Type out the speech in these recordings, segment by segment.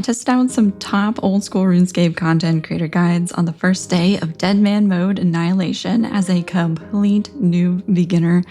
tested out some top old school RuneScape content creator guides on the first day of Deadman Mode Annihilation as a complete new beginner,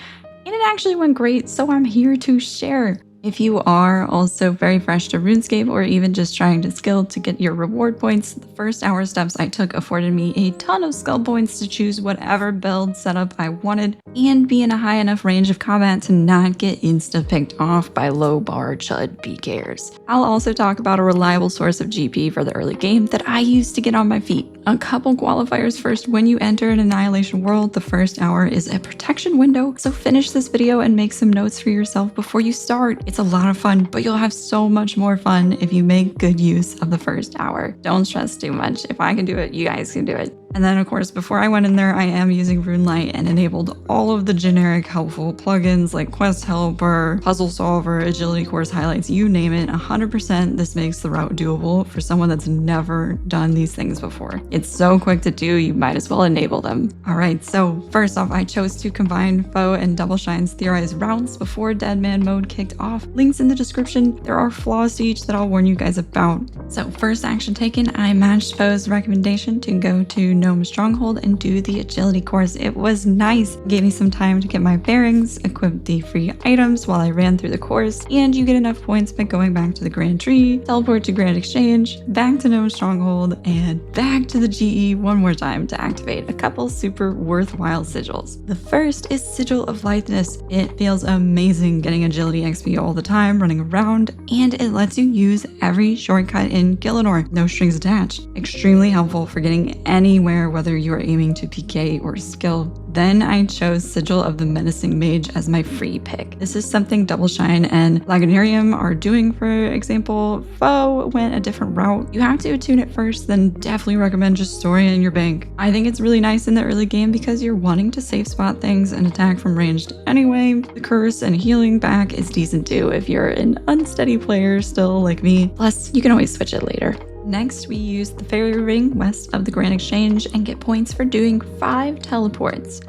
and it actually went great, so I'm here to share. If you are also very fresh to RuneScape or even just trying to skill to get your reward points, the first hour steps I took afforded me a ton of skill points to choose whatever build setup I wanted and be in a high enough range of combat to not get insta-picked off by low bar chud PKers. I'll also talk about a reliable source of GP for the early game that I use to get on my feet. A couple qualifiers first. When you enter an Annihilation world, the first hour is a protection window, so finish this video and make some notes for yourself before you start. It's a lot of fun, but you'll have so much more fun if you make good use of the first hour. Don't stress too much. If I can do it, you guys can do it. And then of course, before I went in there, I am using RuneLite and enabled all of the generic helpful plugins like Quest Helper, Puzzle Solver, Agility Course Highlights, you name it. 100% this makes the route doable for someone that's never done these things before. It's so quick to do, you might as well enable them. Alright, so first off, I chose to combine Foe and Double Shine's theorized routes before Deadman Mode kicked off. Links in the description. There are flaws to each that I'll warn you guys about. So first action taken, I matched Foe's recommendation to go to Gnome Stronghold and do the agility course. It was nice. It gave me some time to get my bearings, equip the free items while I ran through the course, and you get enough points by going back to the Grand Tree, teleport to Grand Exchange, back to Gnome Stronghold, and back to the GE one more time to activate a couple super worthwhile sigils. The first is Sigil of Litheness. It feels amazing getting agility XP all the time running around, and it lets you use every shortcut in Gillinor, no strings attached. Extremely helpful for getting anywhere whether you are aiming to PK or skill. Then I chose Sigil of the Menacing Mage as my free pick. This is something Double Shine and Lagunarium are doing, for example. Foe went a different route. You have to attune it first, then definitely recommend just storing it in your bank. I think it's really nice in the early game because you're wanting to safe spot things and attack from ranged anyway. The curse and healing back is decent too if you're an unsteady player still like me. Plus, you can always switch it later. Next, we use the Fairy Ring west of the Grand Exchange and get points for doing 5 teleports.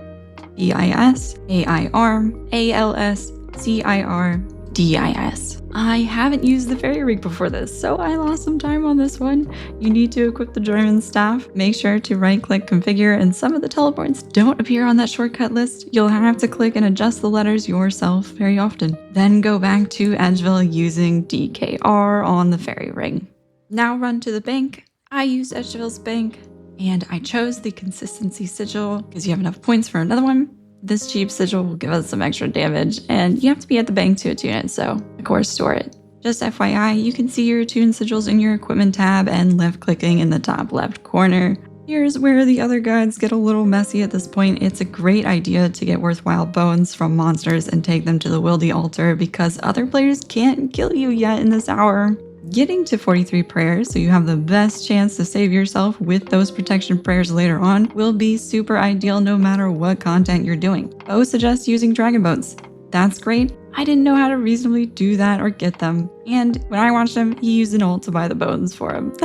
BIS, AIR, ALS, CIR, DIS. I haven't used the Fairy Ring before this, so I lost some time on this one. You need to equip the German staff. Make sure to right-click configure, and some of the teleports don't appear on that shortcut list. You'll have to click and adjust the letters yourself very often. Then go back to Edgeville using DKR on the Fairy Ring. Now run to the bank. I used Edgeville's bank, and I chose the Consistency Sigil because you have enough points for another one. This cheap sigil will give us some extra damage, and you have to be at the bank to attune it, so of course store it. Just FYI, you can see your attuned sigils in your equipment tab and left-clicking in the top left corner. Here's where the other guides get a little messy at this point. It's a great idea to get worthwhile bones from monsters and take them to the Wildy altar because other players can't kill you yet in this hour. Getting to 43 prayers so you have the best chance to save yourself with those protection prayers later on will be super ideal no matter what content you're doing. Bo suggests using dragon boats. That's great. I didn't know how to reasonably do that or get them. And when I watched him, he used an ult to buy the bones for him.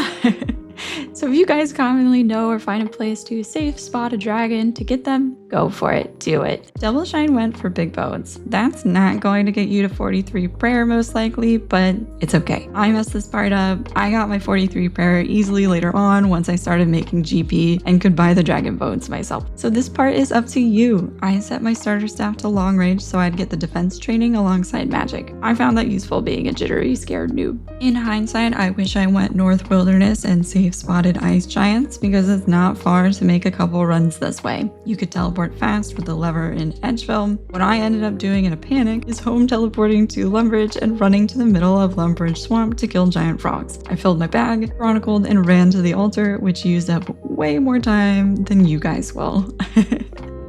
So if you guys commonly know or find a place to safe spot a dragon to get them, go for it, do it. Double Shine went for big bones. That's not going to get you to 43 prayer most likely, but it's okay. I messed this part up. I got my 43 prayer easily later on once I started making GP and could buy the dragon bones myself. So this part is up to you. I set my starter staff to long range so I'd get the defense training alongside magic. I found that useful being a jittery, scared noob. In hindsight, I wish I went North Wilderness and safe spotted ice giants because it's not far to make a couple runs this way. You could teleport fast with the lever in Edgeville. What I ended up doing in a panic is home teleporting to Lumbridge and running to the middle of Lumbridge Swamp to kill giant frogs. I filled my bag, chronicled, and ran to the altar, which used up way more time than you guys will.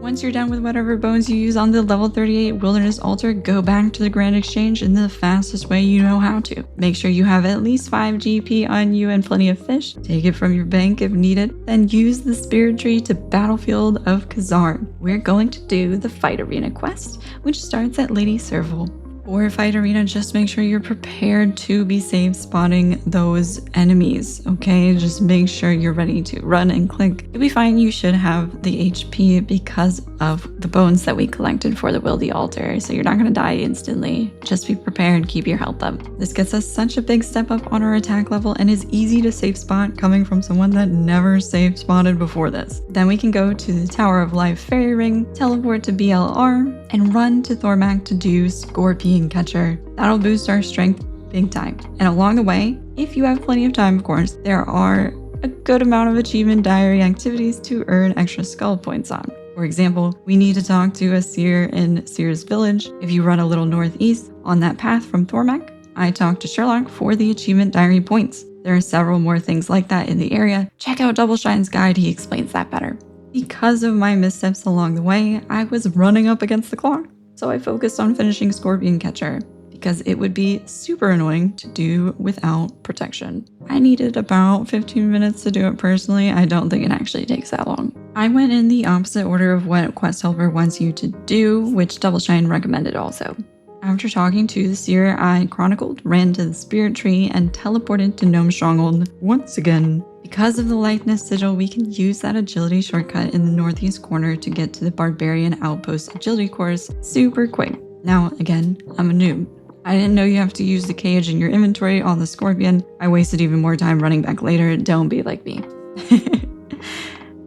Once you're done with whatever bones you use on the level 38 Wilderness altar, go back to the Grand Exchange in the fastest way you know how to. Make sure you have at least 5 GP on you and plenty of fish. Take it from your bank if needed. Then use the Spirit Tree to Battlefield of Khazard. We're going to do the Fight Arena quest, which starts at Lady Serval. For Fight Arena, just make sure you're prepared to be safe spotting those enemies, okay? Just make sure you're ready to run and click. You'll be fine. You should have the HP because of the bones that we collected for the Wildy Altar, so you're not going to die instantly. Just be prepared, keep your health up. This gets us such a big step up on our attack level and is easy to safe spot coming from someone that never safe spotted before this. Then we can go to the Tower of Life Fairy Ring, teleport to BLR, and run to Thormac to do Scorpion Catcher. That'll boost our strength big time. And along the way, if you have plenty of time, of course, there are a good amount of achievement diary activities to earn extra skull points on. For example, we need to talk to a seer in Seer's Village. If you run a little northeast on that path from Thormac, I talked to Sherlock for the achievement diary points. There are several more things like that in the area. Check out Doubleshine's guide, he explains that better. Because of my missteps along the way, I was running up against the clock. So I focused on finishing Scorpion Catcher because it would be super annoying to do without protection. I needed about 15 minutes to do it personally. I don't think it actually takes that long. I went in the opposite order of what Quest Helper wants you to do, which Doubleshine recommended also. After talking to the seer, I chronicled, ran to the spirit tree, and teleported to Gnome Stronghold once again. Because of the likeness sigil, we can use that agility shortcut in the northeast corner to get to the Barbarian Outpost agility course super quick. Now, again, I'm a noob. I didn't know you have to use the cage in your inventory on the Scorpion. I wasted even more time running back later. Don't be like me.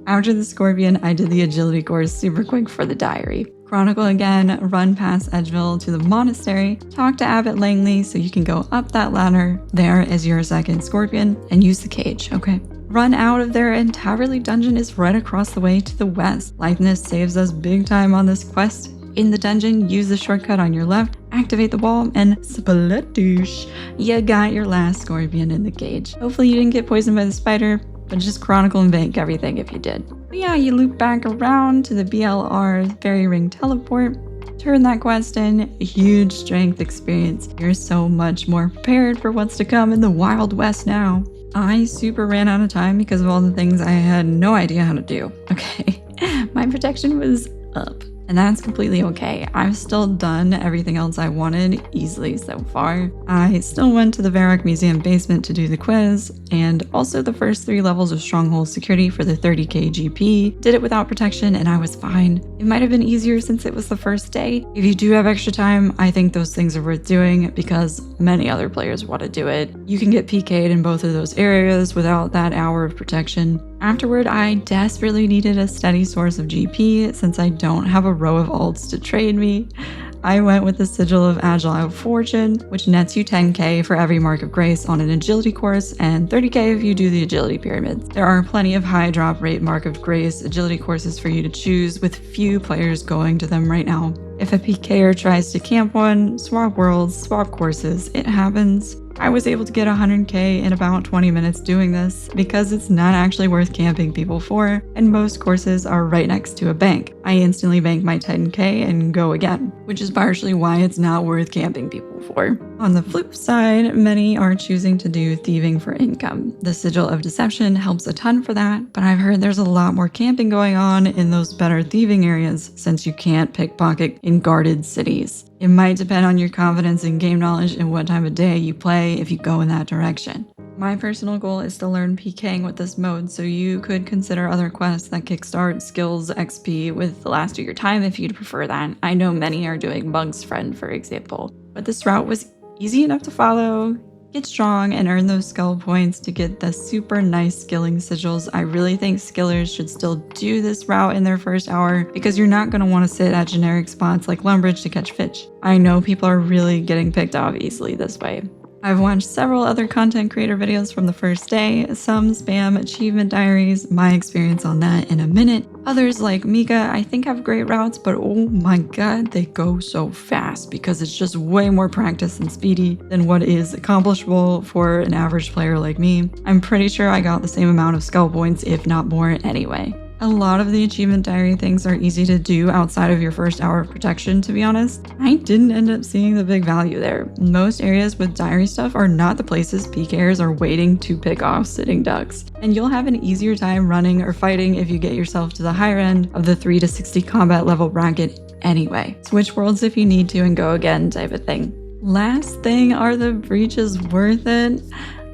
After the Scorpion, I did the agility course super quick for the diary. Chronicle again, run past Edgeville to the monastery, talk to Abbot Langley so you can go up that ladder there as your second Scorpion, and use the cage, okay? Run out of there, and Taverley Dungeon is right across the way to the west. Likeness saves us big time on this quest. In the dungeon, use the shortcut on your left, activate the wall, and splatoosh, you got your last Scorpion in the cage. Hopefully you didn't get poisoned by the spider, but just chronicle and bank everything if you did. But yeah, you loop back around to the BLR Fairy Ring teleport, turn that quest in, a huge strength experience. You're so much more prepared for what's to come in the Wild West now. I super ran out of time because of all the things I had no idea how to do. Okay, my protection was up. And that's completely okay. I've still done everything else I wanted easily so far. I still went to the Varrock Museum basement to do the quiz, and also the first 3 levels of Stronghold security for the 30k GP. Did it without protection and I was fine. It might have been easier since it was the first day. If you do have extra time, I think those things are worth doing because many other players want to do it. You can get PK'd in both of those areas without that hour of protection. Afterward, I desperately needed a steady source of GP since I don't have a row of alts to trade me. I went with the Sigil of Agile Fortune, which nets you 10k for every Mark of Grace on an agility course and 30k if you do the agility pyramids. There are plenty of high drop rate Mark of Grace agility courses for you to choose, with few players going to them right now. If a PKer tries to camp one, swap worlds, swap courses, it happens. I was able to get 100k in about 20 minutes doing this because it's not actually worth camping people for, and most courses are right next to a bank. I instantly bank my 10k and go again, which is partially why it's not worth camping people for. On the flip side, many are choosing to do thieving for income. The Sigil of Deception helps a ton for that, but I've heard there's a lot more camping going on in those better thieving areas since you can't pickpocket in guarded cities. It might depend on your confidence and game knowledge and what time of day you play if you go in that direction. My personal goal is to learn PKing with this mode, so you could consider other quests that kickstart skills XP with the last of your time if you'd prefer that. I know many are doing Monk's Friend, for example, but this route was easy enough to follow. Get strong and earn those skill points to get the super nice skilling sigils. I really think skillers should still do this route in their first hour because you're not going to want to sit at generic spots like Lumbridge to catch fish. I know people are really getting picked off easily this way. I've watched several other content creator videos from the first day, some spam achievement diaries, my experience on that in a minute. Others like Mika I think have great routes, but oh my god, they go so fast because it's just way more practice and speedy than what is accomplishable for an average player like me. I'm pretty sure I got the same amount of skill points, if not more anyway. A lot of the achievement diary things are easy to do outside of your first hour of protection, to be honest. I didn't end up seeing the big value there. Most areas with diary stuff are not the places PKers are waiting to pick off sitting ducks. And you'll have an easier time running or fighting if you get yourself to the higher end of the 3 to 60 combat level bracket anyway. Switch worlds if you need to and go again type of thing. Last thing, are the breaches worth it?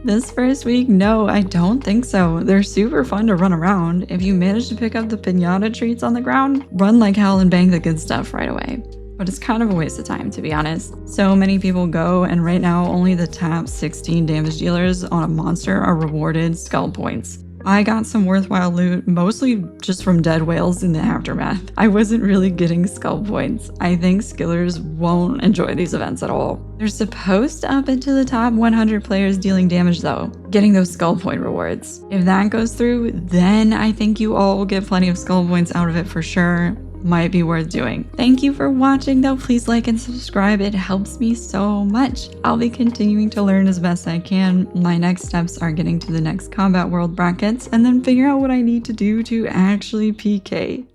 This first week, no, I don't think so. They're super fun to run around. If you manage to pick up the pinata treats on the ground, run like hell and bang the good stuff right away. But it's kind of a waste of time, to be honest. So many people go, and right now only the top 16 damage dealers on a monster are rewarded skull points. I got some worthwhile loot, mostly just from dead whales in the aftermath. I wasn't really getting skull points. I think skillers won't enjoy these events at all. They're supposed to up into the top 100 players dealing damage though, getting those skull point rewards. If that goes through, then I think you all will get plenty of skull points out of it for sure. Might be worth doing. Thank you for watching though. Please like and subscribe. It helps me so much. I'll be continuing to learn as best I can. My next steps are getting to the next combat world brackets and then figure out what I need to do to actually PK.